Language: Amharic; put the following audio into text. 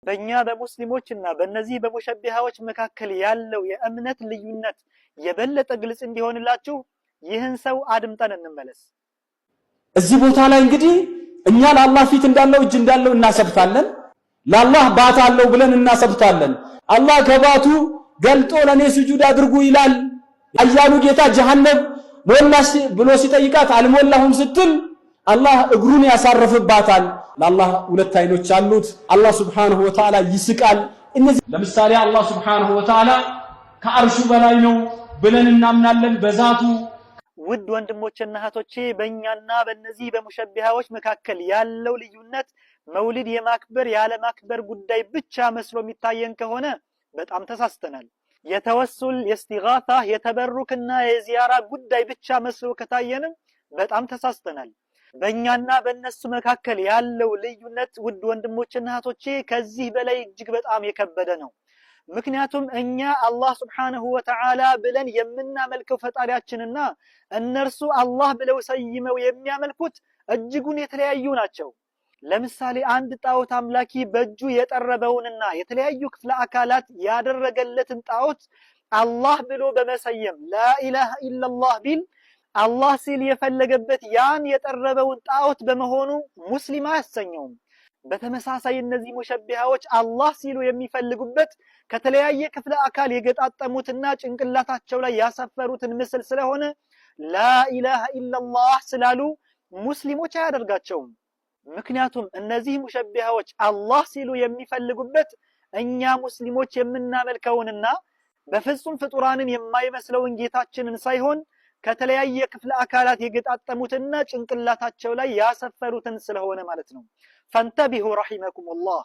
በእኛ በሙስሊሞችና በእነዚህ በሙሸቢሃዎች መካከል ያለው የእምነት ልዩነት የበለጠ ግልጽ እንዲሆንላችሁ ይህን ሰው አድምጠን እንመለስ። እዚህ ቦታ ላይ እንግዲህ እኛ ለአላህ ፊት እንዳለው እጅ እንዳለው እናሰብታለን፣ ለአላህ ባት አለው ብለን እናሰብታለን። አላህ ከባቱ ገልጦ ለኔ ስጁድ አድርጉ ይላል። አያሉ ጌታ ጀሃነም ሞላሽ ብሎ ሲጠይቃት አልሞላሁም ስትል አላህ እግሩን ያሳርፍባታል። ለአላህ ሁለት አይኖች አሉት። አላህ Subhanahu Wa Ta'ala ይስቃል። እነዚህ ለምሳሌ አላህ Subhanahu Wa Ta'ala ከአርሹ በላይ ነው ብለን እናምናለን በዛቱ። ውድ ወንድሞችና እህቶቼ በእኛና በእነዚህ በሙሸቢሃዎች መካከል ያለው ልዩነት መውሊድ የማክበር ያለ ማክበር ጉዳይ ብቻ መስሎ የሚታየን ከሆነ በጣም ተሳስተናል። የተወሱል የእስቲጋታ የተበሩክና የዚያራ ጉዳይ ብቻ መስሎ ከታየንም በጣም ተሳስተናል። በእኛና በእነሱ መካከል ያለው ልዩነት ውድ ወንድሞችና እህቶቼ ከዚህ በላይ እጅግ በጣም የከበደ ነው። ምክንያቱም እኛ አላህ Subhanahu Wa Ta'ala ብለን የምናመልከው ፈጣሪያችንና እነርሱ አላህ ብለው ሰይመው የሚያመልኩት እጅጉን የተለያዩ ናቸው። ለምሳሌ አንድ ጣዖት አምላኪ በእጁ የጠረበውንና የተለያዩ ክፍለ አካላት ያደረገለትን ጣዖት አላህ ብሎ በመሰየም ላኢላሃ ኢላላህ ቢል አላህ ሲል የፈለገበት ያን የጠረበውን ጣዖት በመሆኑ ሙስሊም አያሰኘውም። በተመሳሳይ እነዚህ ሙሸቢሃዎች አላህ ሲሉ የሚፈልጉበት ከተለያየ ክፍለ አካል የገጣጠሙትና ጭንቅላታቸው ላይ ያሰፈሩትን ምስል ስለሆነ ላኢላሃ ኢላላህ ስላሉ ሙስሊሞች አያደርጋቸውም። ምክንያቱም እነዚህ ሙሸቢሃዎች አላህ ሲሉ የሚፈልጉበት እኛ ሙስሊሞች የምናመልከውንና በፍጹም ፍጡራንን የማይመስለውን ጌታችንን ሳይሆን ከተለያየ ክፍለ አካላት የገጣጠሙትና ጭንቅላታቸው ላይ ያሰፈሩትን ስለሆነ ማለት ነው። ፈንተቢሁ ረሂመኩሙላህ።